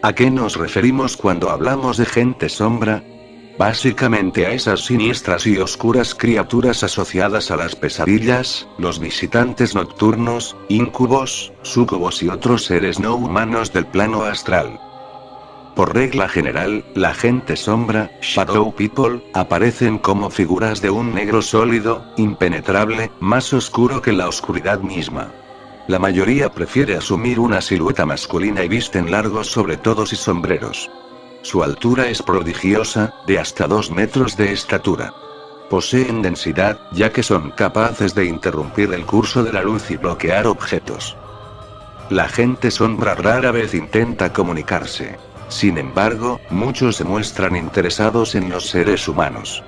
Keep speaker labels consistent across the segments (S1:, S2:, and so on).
S1: ¿A qué nos referimos cuando hablamos de gente sombra? Básicamente a esas siniestras y oscuras criaturas asociadas a las pesadillas, los visitantes nocturnos, incubos, súcubos y otros seres no humanos del plano astral. Por regla general, la gente sombra, Shadow People, aparecen como figuras de un negro sólido, impenetrable, más oscuro que la oscuridad misma. La mayoría prefiere asumir una silueta masculina y visten largos sobretodos y sombreros. Su altura es prodigiosa, de hasta 2 metros de estatura. Poseen densidad, ya que son capaces de interrumpir el curso de la luz y bloquear objetos. La gente sombra rara vez intenta comunicarse. Sin embargo, muchos se muestran interesados en los seres humanos.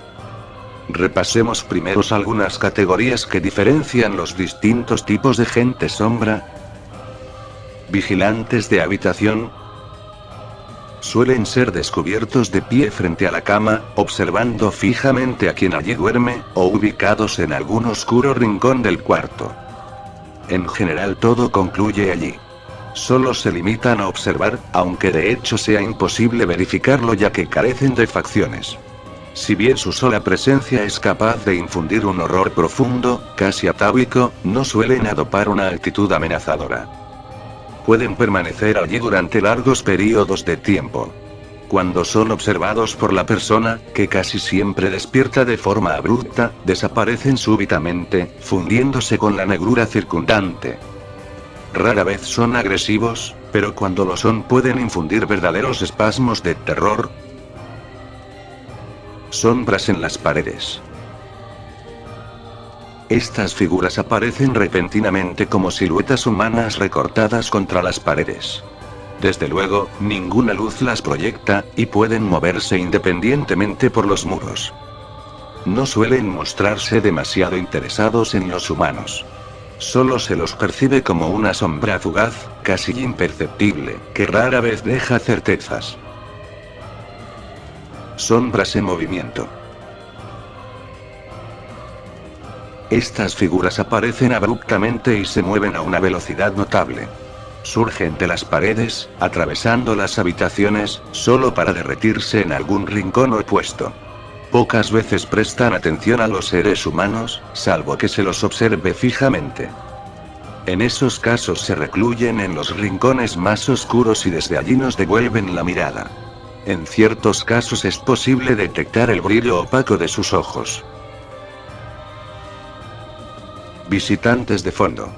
S1: Repasemos primero algunas categorías que diferencian los distintos tipos de gente sombra. Vigilantes de habitación. Suelen ser descubiertos de pie frente a la cama, observando fijamente a quien allí duerme, o ubicados en algún oscuro rincón del cuarto. En general todo concluye allí. Solo se limitan a observar, aunque de hecho sea imposible verificarlo ya que carecen de facciones. Si bien su sola presencia es capaz de infundir un horror profundo, casi atávico, no suelen adoptar una actitud amenazadora. Pueden permanecer allí durante largos periodos de tiempo. Cuando son observados por la persona, que casi siempre despierta de forma abrupta, desaparecen súbitamente, fundiéndose con la negrura circundante. Rara vez son agresivos, pero cuando lo son pueden infundir verdaderos espasmos de terror. Sombras en las paredes. Estas figuras aparecen repentinamente como siluetas humanas recortadas contra las paredes. Desde luego, ninguna luz las proyecta, y pueden moverse independientemente por los muros. No suelen mostrarse demasiado interesados en los humanos. Solo se los percibe como una sombra fugaz, casi imperceptible, que rara vez deja certezas. Sombras en movimiento. Estas figuras aparecen abruptamente y se mueven a una velocidad notable. Surgen de las paredes, atravesando las habitaciones, solo para derretirse en algún rincón opuesto. Pocas veces prestan atención a los seres humanos, salvo que se los observe fijamente. En esos casos se recluyen en los rincones más oscuros y desde allí nos devuelven la mirada. En ciertos casos es posible detectar el brillo opaco de sus ojos. Visitantes de fondo.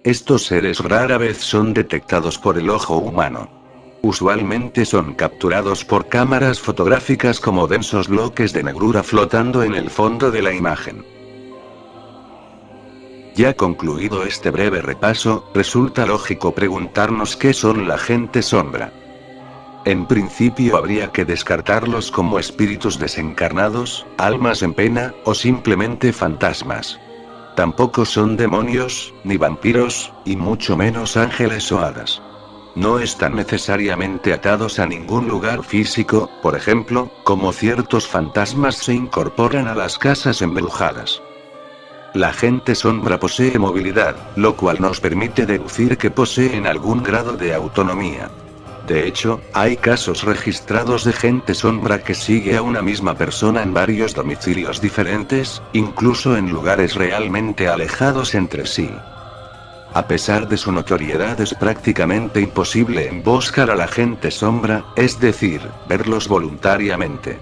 S1: Estos seres rara vez son detectados por el ojo humano. Usualmente son capturados por cámaras fotográficas como densos bloques de negrura flotando en el fondo de la imagen. Ya concluido este breve repaso, resulta lógico preguntarnos qué son la gente sombra. En principio habría que descartarlos como espíritus desencarnados, almas en pena, o simplemente fantasmas. Tampoco son demonios, ni vampiros, y mucho menos ángeles o hadas. No están necesariamente atados a ningún lugar físico, por ejemplo, como ciertos fantasmas se incorporan a las casas embrujadas. La gente sombra posee movilidad, lo cual nos permite deducir que poseen algún grado de autonomía. De hecho, hay casos registrados de gente sombra que sigue a una misma persona en varios domicilios diferentes, incluso en lugares realmente alejados entre sí. A pesar de su notoriedad, es prácticamente imposible emboscar a la gente sombra, es decir, verlos voluntariamente.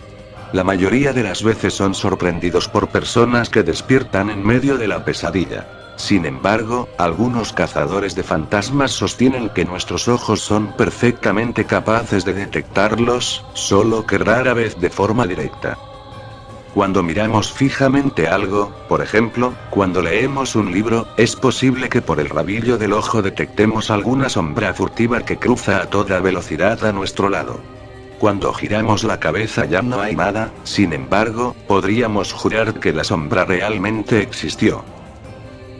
S1: La mayoría de las veces son sorprendidos por personas que despiertan en medio de la pesadilla. Sin embargo, algunos cazadores de fantasmas sostienen que nuestros ojos son perfectamente capaces de detectarlos, solo que rara vez de forma directa. Cuando miramos fijamente algo, por ejemplo, cuando leemos un libro, es posible que por el rabillo del ojo detectemos alguna sombra furtiva que cruza a toda velocidad a nuestro lado. Cuando giramos la cabeza ya no hay nada, sin embargo, podríamos jurar que la sombra realmente existió.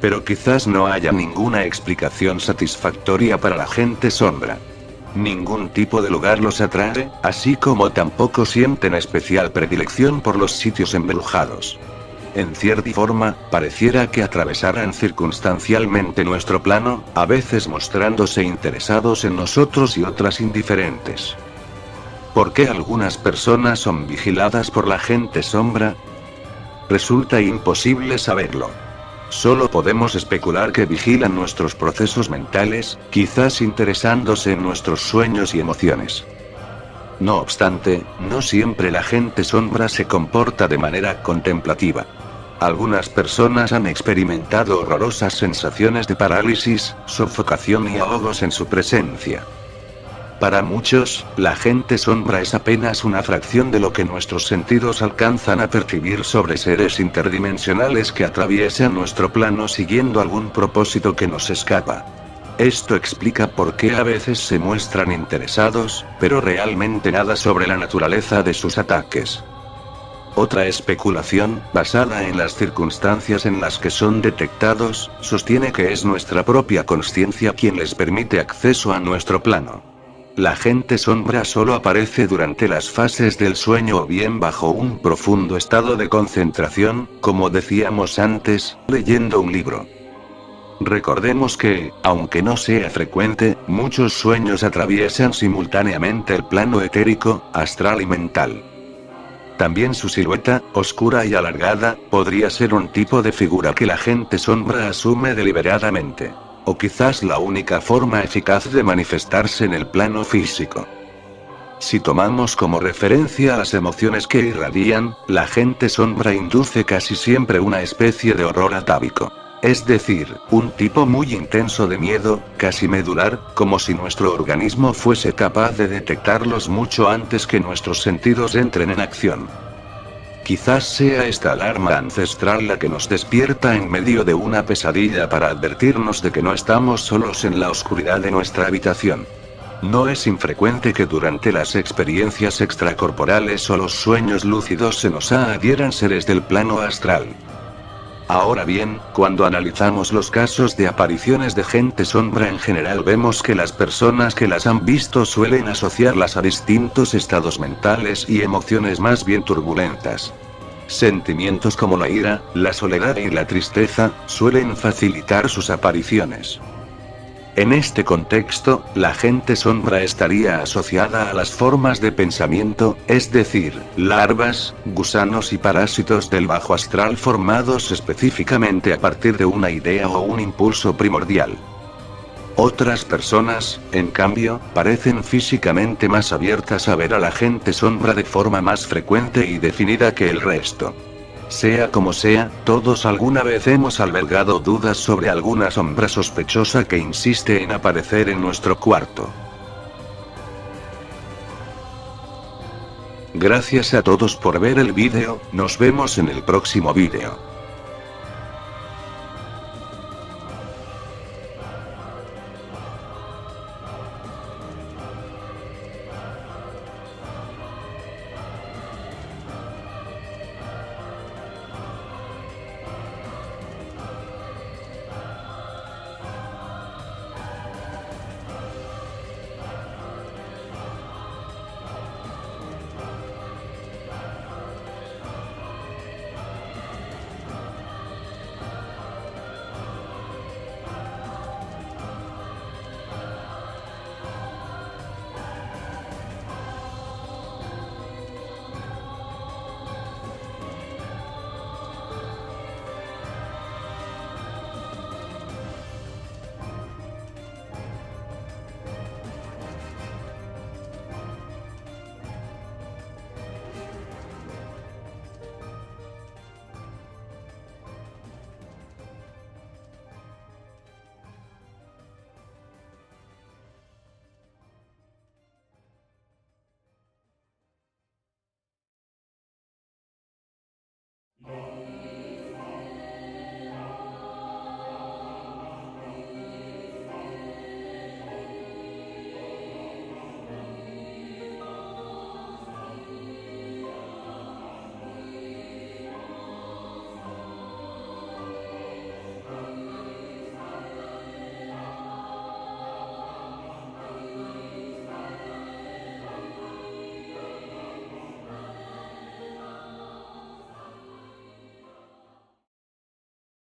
S1: Pero quizás no haya ninguna explicación satisfactoria para la gente sombra. Ningún tipo de lugar los atrae, así como tampoco sienten especial predilección por los sitios embrujados. en cierta forma, pareciera que atravesaran circunstancialmente nuestro plano, a veces mostrándose interesados en nosotros y otras indiferentes. ¿Por qué algunas personas son vigiladas por la gente sombra? Resulta imposible saberlo. Solo podemos especular que vigilan nuestros procesos mentales, quizás interesándose en nuestros sueños y emociones. No obstante, no siempre la gente sombra se comporta de manera contemplativa. Algunas personas han experimentado horrorosas sensaciones de parálisis, sofocación y ahogos en su presencia. Para muchos, la gente sombra es apenas una fracción de lo que nuestros sentidos alcanzan a percibir sobre seres interdimensionales que atraviesan nuestro plano siguiendo algún propósito que nos escapa. Esto explica por qué a veces se muestran interesados, pero realmente nada sobre la naturaleza de sus ataques. Otra especulación, basada en las circunstancias en las que son detectados, sostiene que es nuestra propia consciencia quien les permite acceso a nuestro plano. La gente sombra solo aparece durante las fases del sueño o bien bajo un profundo estado de concentración, como decíamos antes, leyendo un libro. Recordemos que, aunque no sea frecuente, muchos sueños atraviesan simultáneamente el plano etérico, astral y mental. También su silueta, oscura y alargada, podría ser un tipo de figura que la gente sombra asume deliberadamente. O quizás la única forma eficaz de manifestarse en el plano físico. Si tomamos como referencia las emociones que irradian, la gente sombra induce casi siempre una especie de horror atávico. Es decir, un tipo muy intenso de miedo, casi medular, como si nuestro organismo fuese capaz de detectarlos mucho antes que nuestros sentidos entren en acción. Quizás sea esta alarma ancestral la que nos despierta en medio de una pesadilla para advertirnos de que no estamos solos en la oscuridad de nuestra habitación. No es infrecuente que durante las experiencias extracorporales o los sueños lúcidos se nos adhieran seres del plano astral. Ahora bien, cuando analizamos los casos de apariciones de gente sombra en general vemos que las personas que las han visto suelen asociarlas a distintos estados mentales y emociones más bien turbulentas. Sentimientos como la ira, la soledad y la tristeza, suelen facilitar sus apariciones. En este contexto, la gente sombra estaría asociada a las formas de pensamiento, es decir, larvas, gusanos y parásitos del bajo astral formados específicamente a partir de una idea o un impulso primordial. Otras personas, en cambio, parecen físicamente más abiertas a ver a la gente sombra de forma más frecuente y definida que el resto. Sea como sea, todos alguna vez hemos albergado dudas sobre alguna sombra sospechosa que insiste en aparecer en nuestro cuarto. Gracias a todos por ver el vídeo, nos vemos en el próximo vídeo.